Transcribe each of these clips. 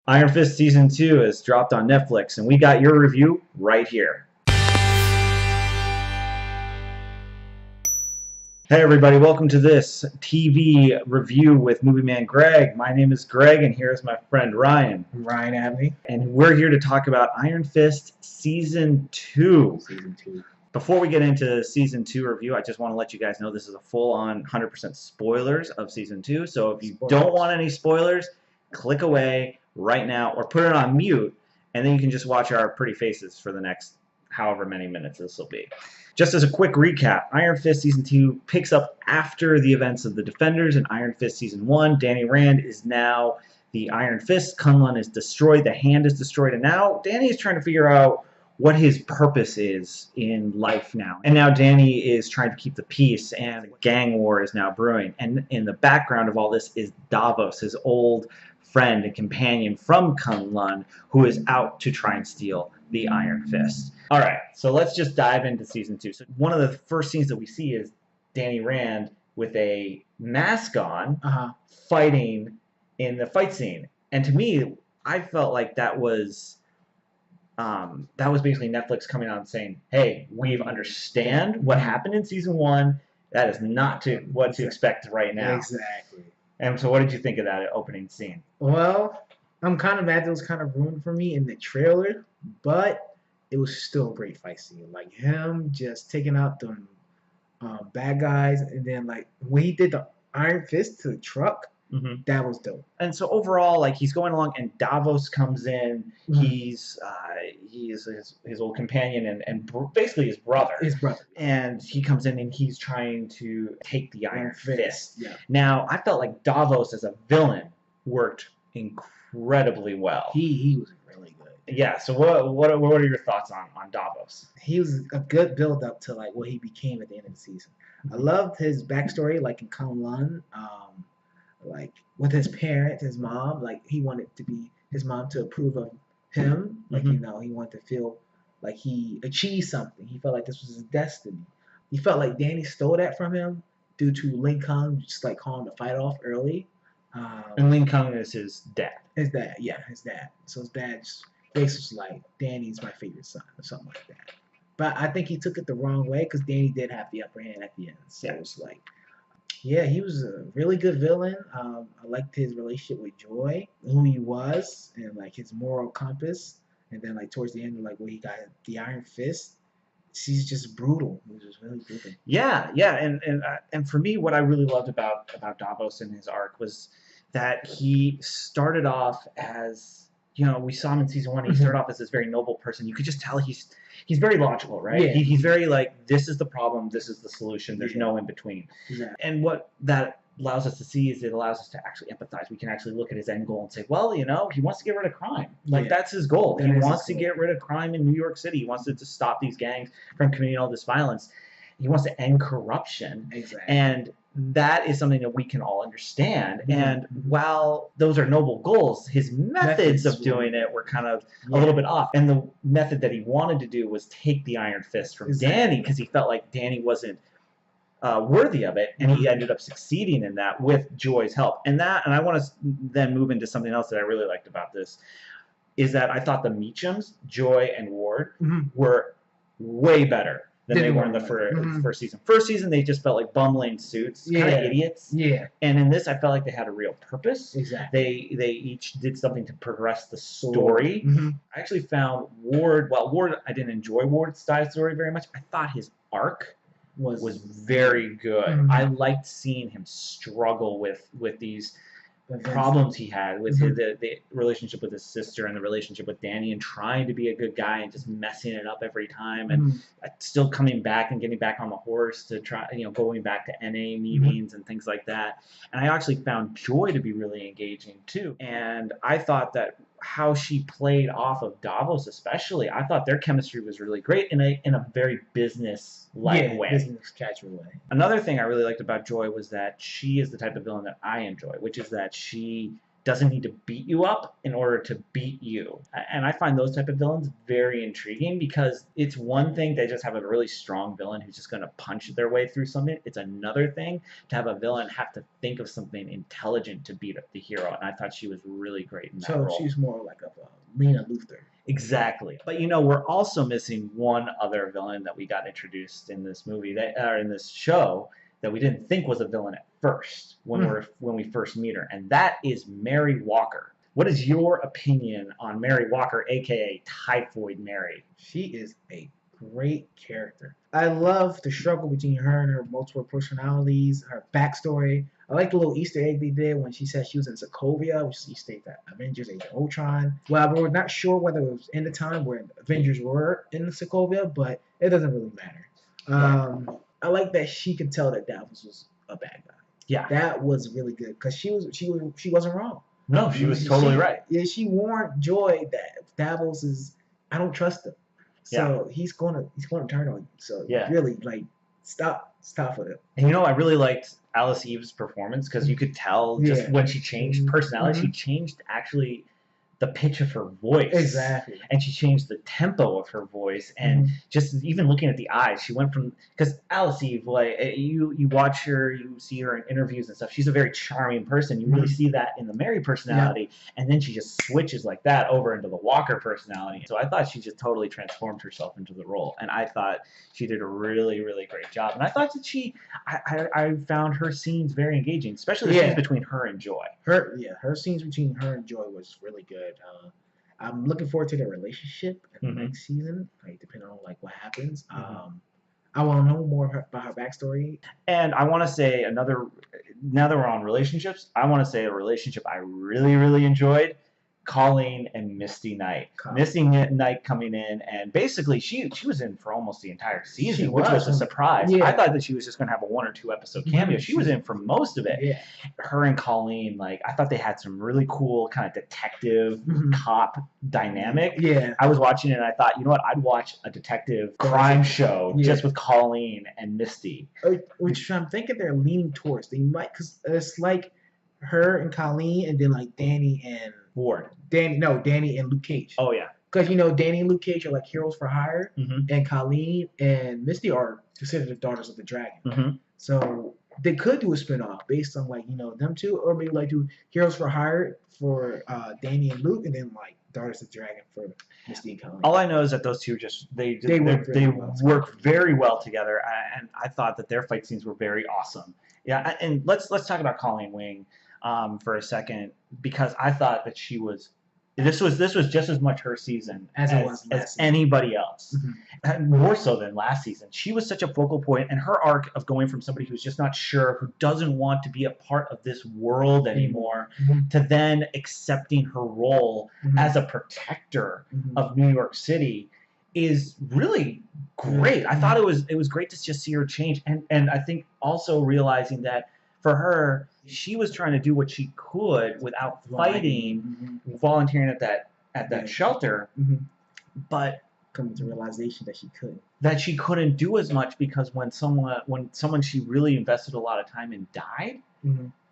Iron Fist Season 2 is dropped on Netflix, and we got your review right here. Hey everybody, welcome to this TV review with Movie Man Greg. My name is Greg, and here's my friend Ryan. I'm Ryan Abney. And we're here to talk about Iron Fist Season 2. Season 2. Before we get into Season 2 review, I just want to let you guys know this is a full-on 100% spoilers of Season 2. So if you don't want any spoilers, click away right now or put it on mute, and then you can just watch our pretty faces for the next however many minutes this will be. Just as a quick recap, Iron Fist Season 2 picks up after the events of the Defenders in Iron Fist Season 1. Danny Rand is now the Iron Fist. Kunlun is destroyed. The Hand is destroyed. And now Danny is trying to figure out what his purpose is in life now. And now Danny is trying to keep the peace, and gang war is now brewing. And in the background of all this is Davos, his old friend and companion from Kunlun, who is out to try and steal the Iron Fist. All right, so let's just dive into Season 2. So one of the first scenes that we see is Danny Rand with a mask on, fighting in the fight scene. And to me, I felt like that was basically Netflix coming out and saying, hey, we understand what happened in Season 1. That is not what to expect right now. Exactly. And so what did you think of that opening scene? Well, I'm kind of mad that it was kind of ruined for me in the trailer, but it was still a great fight scene. Like him just taking out the bad guys, and then like when he did the Iron Fist to the truck, that was dope. And so overall, like he's going along, and Davos comes in. He's his old companion and basically his brother. And he comes in and he's trying to take the Iron Fist. Yeah. Now I felt like Davos as a villain worked incredibly well. He was really good. Yeah. So what are your thoughts on Davos? He was a good build up to like what he became at the end of the season. I loved his backstory, like in Kunlun. Like with his parents, his mom, like he wanted to be his mom to approve of him. Like, he wanted to feel like he achieved something. He felt like this was his destiny. He felt like Danny stole that from him due to Ling Kung just like calling the fight off early. And Ling Kung is his dad. His dad. So his dad just basically like, Danny's my favorite son or something like that. But I think he took it the wrong way because Danny did have the upper hand at the end. So it was like, yeah, he was a really good villain. I liked his relationship with Joy, who he was, and like his moral compass. And then like towards the end, like when he got the Iron Fist, she's just brutal. He was just really brutal. Yeah, and for me, what I really loved about Davos and his arc was that he started off as, we saw him in Season 1. He started off as this very noble person. You could just tell he's very logical, right? Yeah. He's very like, this is the problem, this is the solution. There's no in between. Yeah. And what that allows us to see is it allows us to actually empathize. We can actually look at his end goal and say, well, he wants to get rid of crime. Like that's his goal. He wants to get rid of crime in New York City. He wants to stop these gangs from committing all this violence. He wants to end corruption. Exactly. And that is something that we can all understand. And while those are noble goals, his methods of doing it were kind of a little bit off. And the method that he wanted to do was take the Iron Fist from Danny, because he felt like Danny wasn't worthy of it, and he ended up succeeding in that with Joy's help. And I want to then move into something else that I really liked about this, is that I thought the Meachums, Joy and Ward, were way better than they were in the first season. First season, they just felt like bumbling suits, kind of idiots. Yeah. And in this, I felt like they had a real purpose. Exactly. They each did something to progress the story. I actually found Ward, I didn't enjoy Ward's side story very much. I thought his arc was very good. I liked seeing him struggle with these problems he had with the relationship with his sister and the relationship with Danny, and trying to be a good guy and just messing it up every time, and still coming back and getting back on the horse to try, going back to NA meetings and things like that. And I actually found Joy to be really engaging too. And I thought that how she played off of Davos especially, I thought their chemistry was really great in a very business-like way. Business casual way. Another thing I really liked about Joy was that she is the type of villain that I enjoy, which is that she doesn't need to beat you up in order to beat you. And I find those type of villains very intriguing because it's one thing to just have a really strong villain who's just going to punch their way through something. It's another thing to have a villain have to think of something intelligent to beat up the hero. And I thought she was really great in that So role. she's more like a Lena Luthor. Exactly. But we're also missing one other villain that we got introduced in this movie in this show that we didn't think was a villain at first when we first meet her, and that is Mary Walker. What is your opinion on Mary Walker, aka Typhoid Mary? She is a great character. I love the struggle between her and her multiple personalities, her backstory. I like the little Easter egg they did when she said she was in Sokovia, which is Easter egg that Avengers Age of Ultron. Well, we're not sure whether it was in the time where Avengers were in Sokovia, but it doesn't really matter. I like that she could tell that Davos was a bad guy. Yeah, that was really good because she wasn't wrong. No, she was totally right. Yeah, she warned Joy that Davos is. I don't trust him. So he's gonna turn on you. So really, like, stop with it. And I really liked Alice Eve's performance because you could tell just when she changed personality, she changed actually the pitch of her voice. Exactly. And she changed the tempo of her voice, and just even looking at the eyes, she went from, because Alice Eve, like, you watch her, you see her in interviews and stuff. She's a very charming person. You really see that in the Mary personality, and then she just switches like that over into the Walker personality. So I thought she just totally transformed herself into the role, and I thought she did a really, really great job. And I thought that I found her scenes very engaging, especially the scenes between her and Joy. Her scenes between her and Joy was really good. I'm looking forward to their relationship in the next season, like, depending on like what happens. I want to know more about her backstory. And I want to say now that we're on relationships, I want to say a relationship I really, really enjoyed: Colleen and Misty Knight. Misty Knight coming in, and basically she was in for almost the entire season, which was a surprise. I thought that she was just going to have a 1 or 2 episode cameo. She was in for most of it. Her and Colleen, like, I thought they had some really cool kind of detective cop dynamic. I was watching it and I thought, you know what, I'd watch a detective crime show just with Colleen and Misty. Which I'm thinking they're leaning towards. They might, because it's like her and Colleen, and then like Danny and Ward. Danny and Luke Cage. Oh yeah. Because Danny and Luke Cage are like heroes for hire, and Colleen and Misty are considered the daughters of the dragon. So they could do a spinoff based on like them two, or maybe like do heroes for hire for Danny and Luke, and then like daughters of the dragon for Misty and Colleen. All I know is that those two they work very well together, and I thought that their fight scenes were very awesome. Yeah, and let's talk about Colleen Wing for a second, because I thought that this was just as much her season as anybody else, and more so than last season. She was such a focal point, and her arc of going from somebody who's just not sure, who doesn't want to be a part of this world anymore, to then accepting her role as a protector of New York City is really great. I thought it was great to just see her change, and I think also realizing that for her, she was trying to do what she could without fighting, volunteering at that shelter, but coming to realization that she couldn't do as much, because when someone she really invested a lot of time in died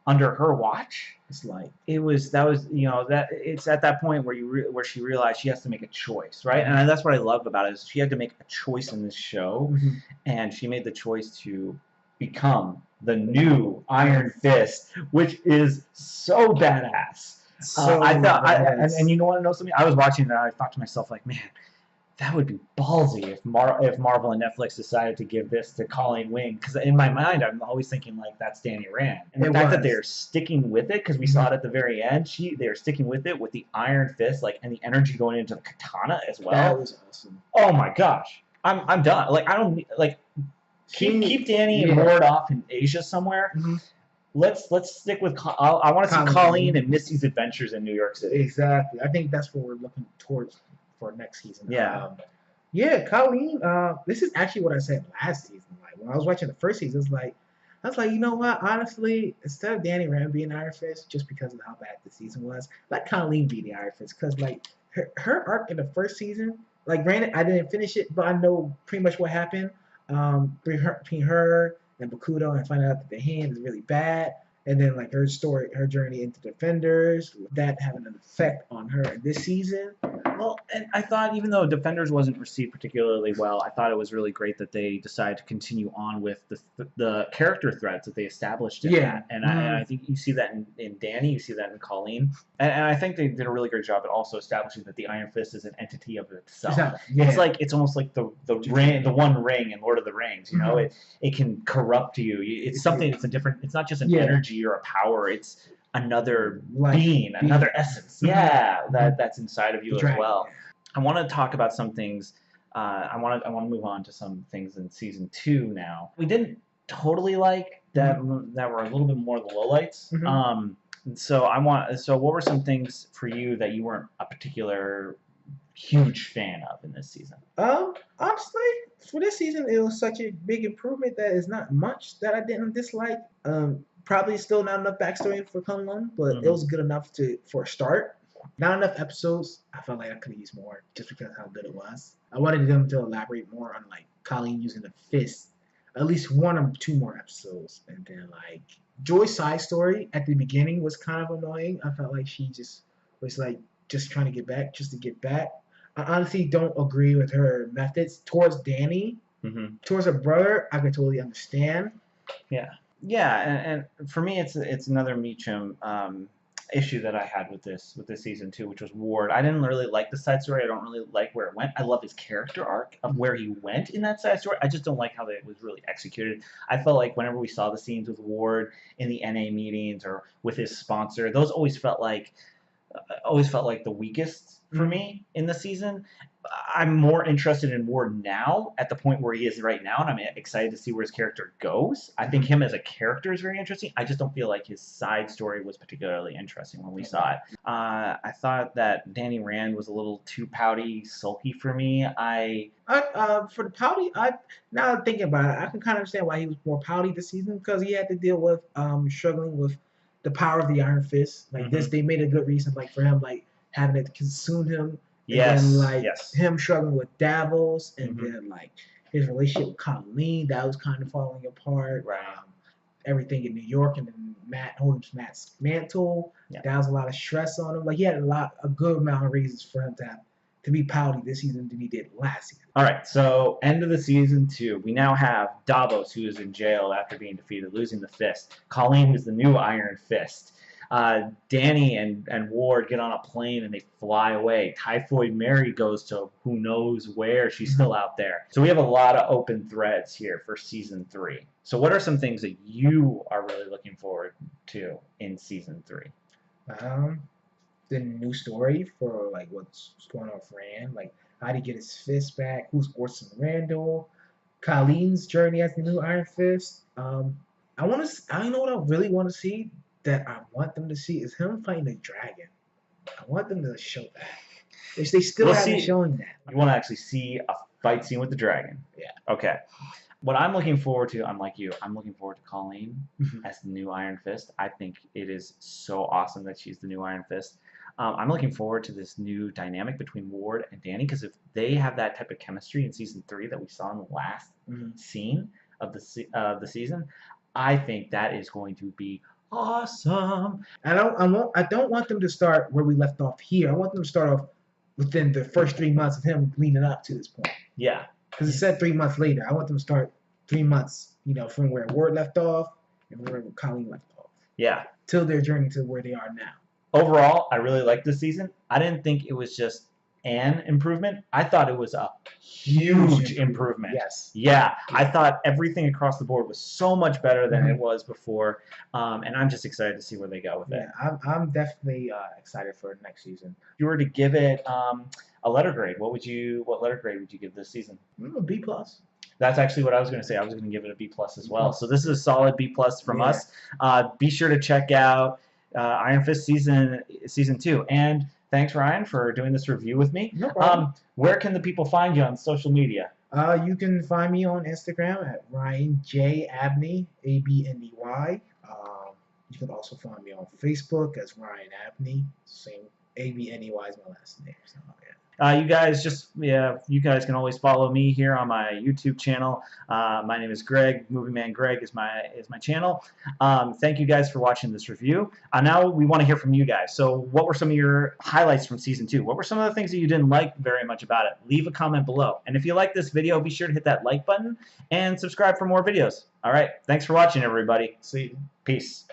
under her watch, it's like it's at that point where she realized she has to make a choice, right? And that's what I love about it, is she had to make a choice in this show, and she made the choice to become the new Iron Fist, which is so badass. I thought, and you want to know something? I was watching it and I thought to myself, like, man, that would be ballsy if Marvel and Netflix decided to give this to Colleen Wing, because in my mind I'm always thinking like that's Danny Rand, and the fact that they're sticking with it, because we saw it at the very end, they're sticking with it with the Iron Fist, like, and the energy going into the katana as well. That was awesome. Oh my gosh, I'm done. Like, I don't like. Keep Danny and Ward off in Asia somewhere. Let's stick with. I want to see Colleen and Misty's adventures in New York City. Exactly. I think that's what we're looking towards for next season. Colleen. This is actually what I said last season. Like, when I was watching the first season, I was like, you know what? Honestly, instead of Danny Rand being Iron Fist, just because of how bad the season was, let Colleen be the Iron Fist, because like her arc in the first season. Like, granted, I didn't finish it, but I know pretty much what happened. Between her and Bakuto, and find out that the hand is really bad, And then like her story, her journey into Defenders, that having an effect on her this season. Well, and I thought even though Defenders wasn't received particularly well, I thought it was really great that they decided to continue on with the character threads that they established in that. And I think you see that in Danny, you see that in Colleen, and I think they did a really great job at also establishing that the Iron Fist is an entity of itself. It's almost like the ring, the One Ring in Lord of the Rings. You know, it can corrupt you. It's something. It's a different. It's not just an energy or a power. It's another being, another essence. Yeah, that's inside of you as well. I want to talk about some things. I want to move on to some things in season 2 now. We didn't totally like that were a little bit more the lowlights. So what were some things for you that you weren't a particular huge fan of in this season? Honestly, for this season, it was such a big improvement that it's not much that I didn't dislike. Probably still not enough backstory for Kunlun, but it was good enough for a start. Not enough episodes. I felt like I could have used more just because of how good it was. I wanted them to elaborate more on like Colleen using the fist, at least 1 or 2 more episodes. And then like Joy's side story at the beginning was kind of annoying. I felt like she just was like just trying to get back just to get back. I honestly don't agree with her methods towards Danny. Towards her brother, I could totally understand. Yeah, and for me, it's another Meacham issue that I had with this season 2, which was Ward. I didn't really like the side story. I don't really like where it went. I love his character arc of where he went in that side story. I just don't like how it was really executed. I felt like whenever we saw the scenes with Ward in the NA meetings or with his sponsor, those always felt like the weakest for me in the season. I'm more interested in Ward now at the point where he is right now, and I'm excited to see where his character goes. I think him as a character is very interesting. I just don't feel like his side story was particularly interesting when we saw it. I thought that Danny Rand was a little too pouty, sulky for me. For the pouty, now thinking about it, I can kind of understand why he was more pouty this season because he had to deal with struggling with the power of the Iron Fist. Like this, they made a good reason like for him like having it consume him. And then, him struggling with Davos, and then like his relationship with Colleen, that was kind of falling apart. Everything in New York, and then Matt holding Matt's mantle, that was a lot of stress on him. Like he had a good amount of reasons for him to be pouty this season than he did last season. All right, so end of the season 2, we now have Davos, who is in jail after being defeated, losing the fist. Colleen, who's the new Iron Fist. Danny and Ward get on a plane and they fly away. Typhoid Mary goes to who knows where. She's still out there. So we have a lot of open threads here for season 3. So what are some things that you are really looking forward to in season 3? The new story for like what's going on with Rand, like how to get his fist back, who's Orson Randall, Colleen's journey as the new Iron Fist. I know what I really want to see. That I want them to see is him fighting the dragon. I want them to show that. Which they still haven't shown that. You want to actually see a fight scene with the dragon. Yeah. Okay. What I'm looking forward to, I'm like you, I'm looking forward to Colleen as the new Iron Fist. I think it is so awesome that she's the new Iron Fist. I'm looking forward to this new dynamic between Ward and Danny, because if they have that type of chemistry in season 3 that we saw in the last scene of the season, I think that is going to be awesome. I don't want them to start where we left off here. I want them to start off within the first 3 months of him leading up to this point. Yeah. Because it said 3 months later. I want them to start 3 months, from where Ward left off and where Colleen left off. Yeah. Till their journey to where they are now. Overall, I really liked this season. I didn't think it was just an improvement. I thought it was a huge improvement. Yes. Yeah. I thought everything across the board was so much better than it was before. And I'm just excited to see where they go with it. Yeah, I'm definitely excited for next season. If you were to give it a letter grade, what letter grade would you give this season? A B+. That's actually what I was going to say. I was going to give it a B+ as well. So this is a solid B+ from us. Be sure to check out Iron Fist season 2. And thanks, Ryan, for doing this review with me. No problem. Where can the people find you on social media? You can find me on Instagram at Ryan J. Abney, ABNEY. You can also find me on Facebook as Ryan Abney, same ABNEY is my last name. So, yeah. You guys can always follow me here on my YouTube channel. My name is Greg. Movie Man Greg is my channel. Thank you guys for watching this review. Now we want to hear from you guys. So what were some of your highlights from season 2? What were some of the things that you didn't like very much about it? Leave a comment below. And if you like this video, be sure to hit that like button and subscribe for more videos. All right. Thanks for watching, everybody. See you. Peace.